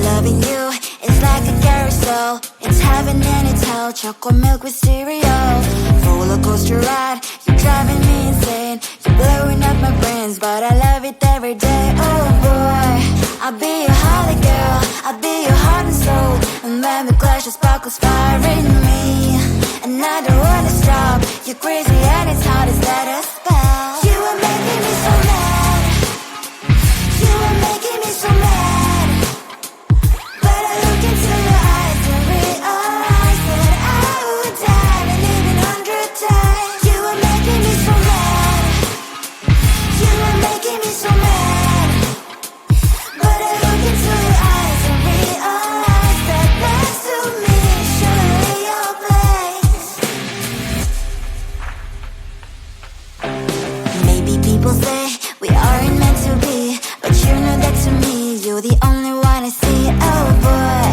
Loving you is like a carousel. It's heaven and it's hell. Chocolate milk with cereal. Roller coaster ride. You're driving me insane. You're blowing up my brains, but I love it every day. Oh boy, I'll be your holly girl. I'll be your heart and soul. And when we clash, the sparkles fire in me. And I don't wanna stop. You're crazy and it's hard as let us spell. You are making me so mad. You are making me so mad. But I look into your eyes and realize that I would die and even 100 times. You are making me so mad. You are making me so mad. But I look into your eyes and realize that next to me is surely your place. Maybe people say we aren't meant to be, but you know that to me you're the only one I see. Oh boy,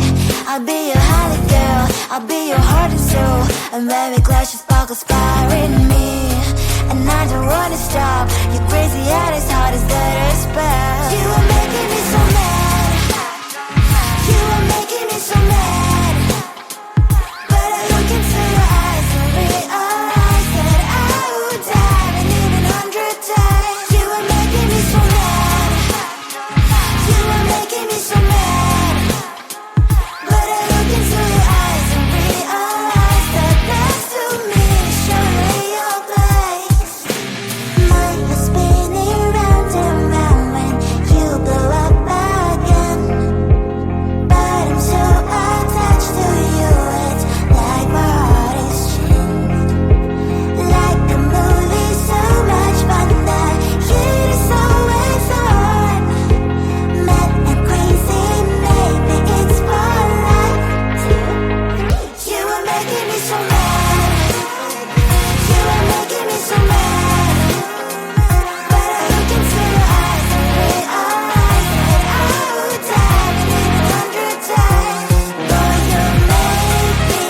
I'll be your holly girl. I'll be your heart and soul. And when we clash, the sparkles fire in me. And I don't wanna stop. You're crazy and as hard as that a spell. You are making me so mad. You are making me so mad. But I look into your eyes and realize that I would die and even 100 times. You are making me so mad. You are making me so mad. But I look into your eyes and realize that next to me is surely your place. Mind was spinning round and round when you blow up again. But I'm so attached to you, it's like my heart is chained. Like a movie, so much fun that heat is always on. Mad and crazy, maybe it's for life. 2, 3. You are making me so mad. You are making me so mad. But I look into your eyes and realize that I would die and even 100 times. Boy, you make me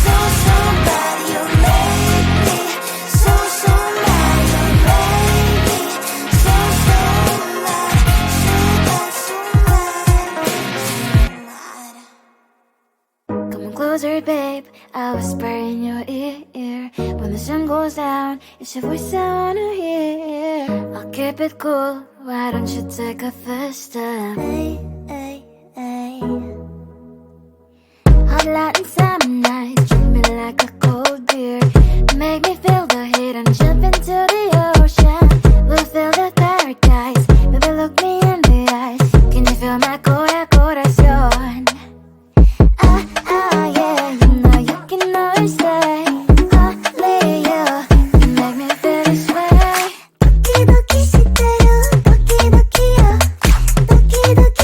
so, so bad. You make me so, so mad. You make me so, so mad. So bad, so mad. Come closer, babe. I'll whisper in your ear. When the sun goes down, it's your voice I wanna hear. I'll keep it cool. Why don't you take a first step? Hey, hey, hey. Hot light and summer nights, treat me like a cold beer. Make me feel the heat and jump into the ocean. We'll feel the paradise. Baby, look me in the eyes. Can you feel my corazón? Yeah, you know you can always say only you. You make me feel this way. 도끼도끼 시대로 도끼도끼요. 도끼도끼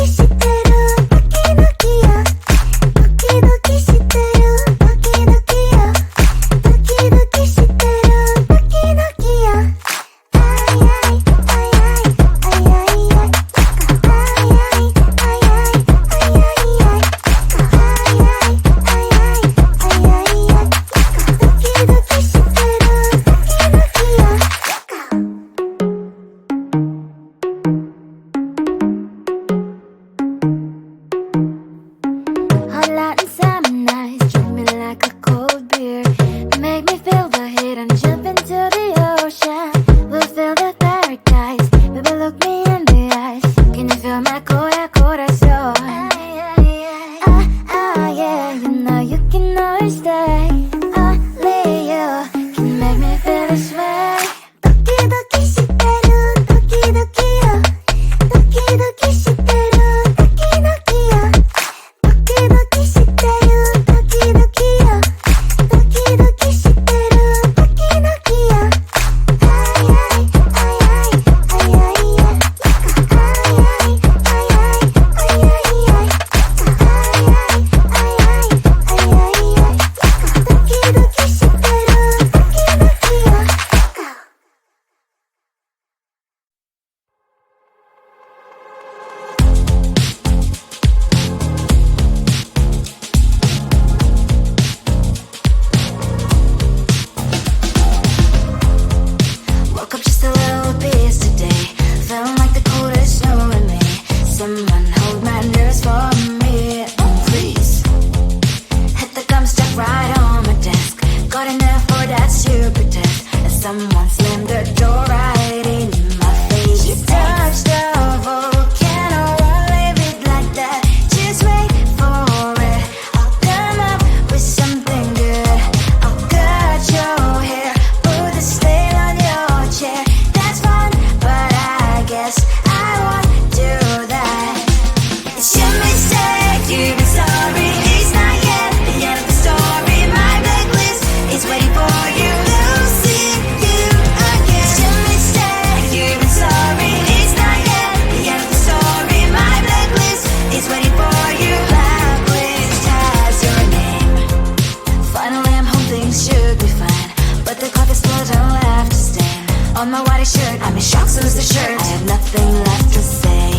nothing left to say.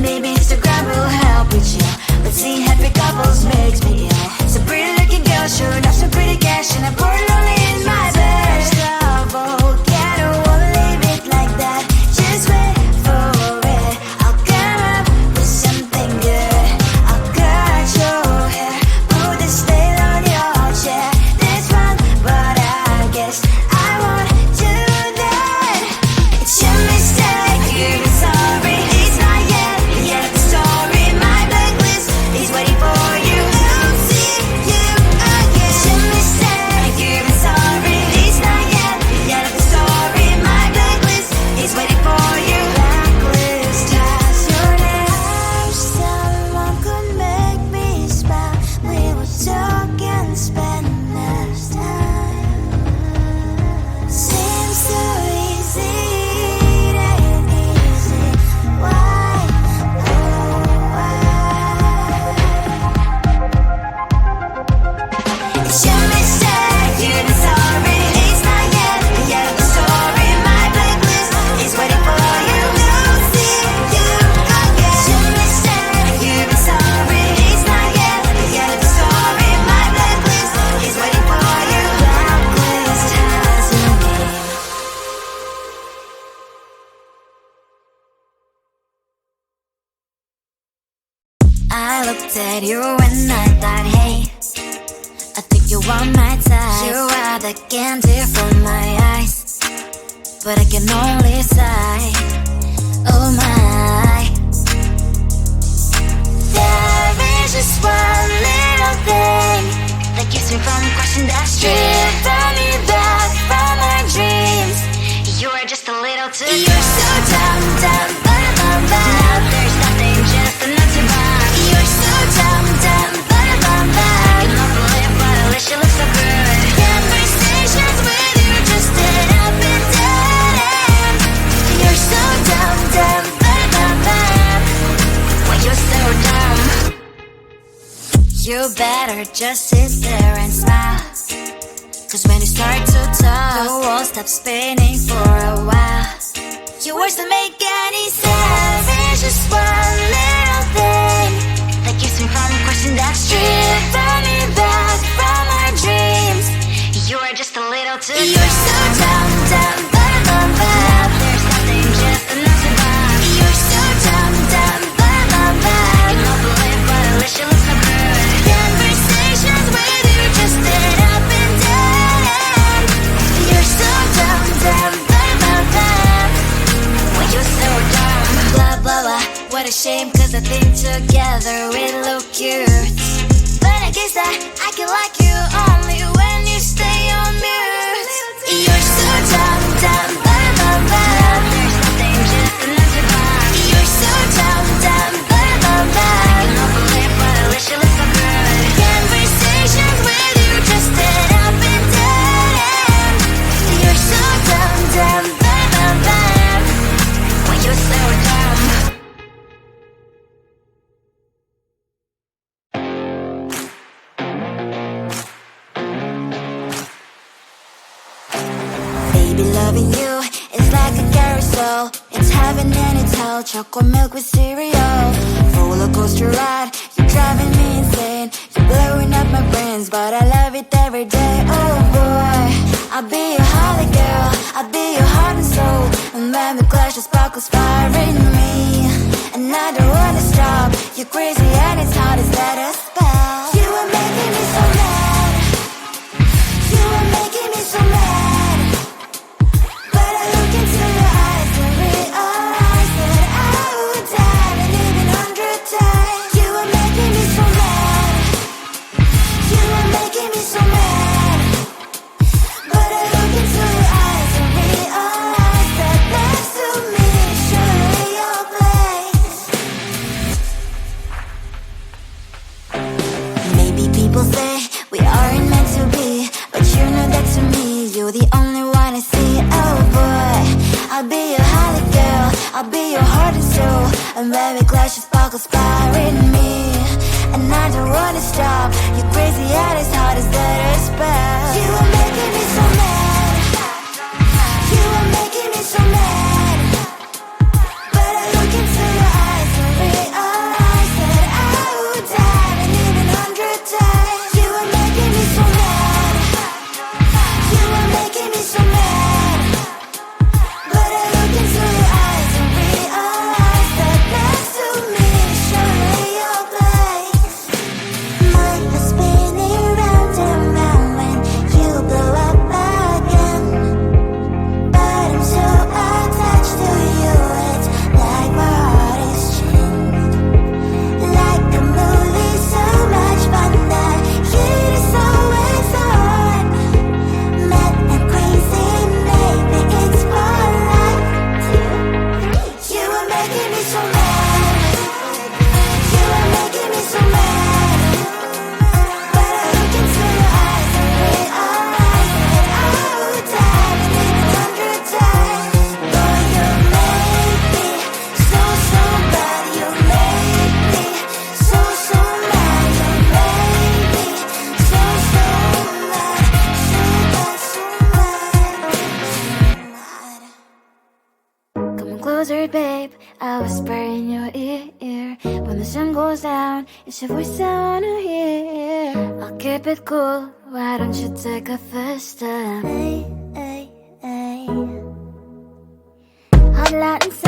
Maybe Instagram will help with you, but seeing happy couples makes me ill. Some pretty looking girl showing off some pretty cash, and I'm bored lonely in my bed. Trouble, I don't wanna leave it like that. Just wait for it. I'll come up with something good. I'll cut your hair, put this veil on your chair. That's fun, but I guess I won't do that. It's your mistake, you're sorry. It's not yet the end of the story. My blacklist is waiting for you. I'll see you again. It's your mistake, you're sorry. It's not yet the end of the story. My blacklist is waiting for you. Blacklist has your name. I wish someone could make me smile. We would talk and spend less time. Seems so easy, it ain't easy. Why, oh why? It's your mistake, you're sorry. It's not yet the end of the story. My blacklist is waiting for you. I'll see you again. It's your mistake, you're sorry. It's not yet the end of the story. My blacklist is waiting for you. Blacklist has your name. I looked at you and I thought, hey, I think you want my type. You are the candy from my eyes, but I can only sigh. Oh my. There is just one little thing that keeps me from crossing that street. Drive me back from my dreams. You are just a little too. You're so dumb, dumb, bum, now there's nothing, just enough to buy. You're so dumb, dumb, bum, you love to live, but at least you look so good. Conversations with you just end up in dead end. You're so dumb, dumb, bum, when you're so dumb. You better just sit there and smile, 'cause when you start to talk, the world stops spinning for a while. Your words don't make any sense. There's just one little thing that keeps me from crossing that street. Turn me back from our dreams. You are just a little too. You're so dumb, dumb, bum, now there's nothing, just enough to buy. You're so dumb, dumb, bum, you love to live, but at least you look so good. Conversations with you just end up in dead end. You're so dumb, dumb, bum, when you're so dumb. Blah, blah, blah, what a shame, 'cause I think together we look cute. But I guess that I can like you only when you stay on mute. You're so dumb, dumb, bum, there's nothing, just enough to buy. You're so dumb, dumb, bum, you love to live, but at least you look so good. Conversations with you just end up in dead end. You're so dumb, dumb, bum, when you're so dumb. Baby, loving you is like a carousel. It's heaven and it's hell. Chocolate milk with cereal. Roller coaster ride, you're driving me insane. You're blowing up my brains, but I love it every day. Oh boy, I'll be your holly girl, I'll be your heart and soul. And when we clash, the sparkles fire in me, and I don't wanna stop. You're crazy and it's hard as let a spell. You are making me so mad. You are making me so mad. But I look into your eyes and realize that I would die and even 100 times. You are making me so mad. You are making me so mad. But I look into your eyes and realize that next to me is surely your place. Maybe people say we aren't meant to be, but you know that to me, you're the only one I see. Oh boy, I'll be your holly girl, I'll be your heart and soul. And when we clash, the sparkles fire in me, and I don't wanna stop. You're crazy and as hard as that a spell. You are making me so mad. You are making me so mad. down. It's your voice I wanna hear. I'll keep it cool. Why don't you take a first step? Hey, hey, hey. Hot light inside.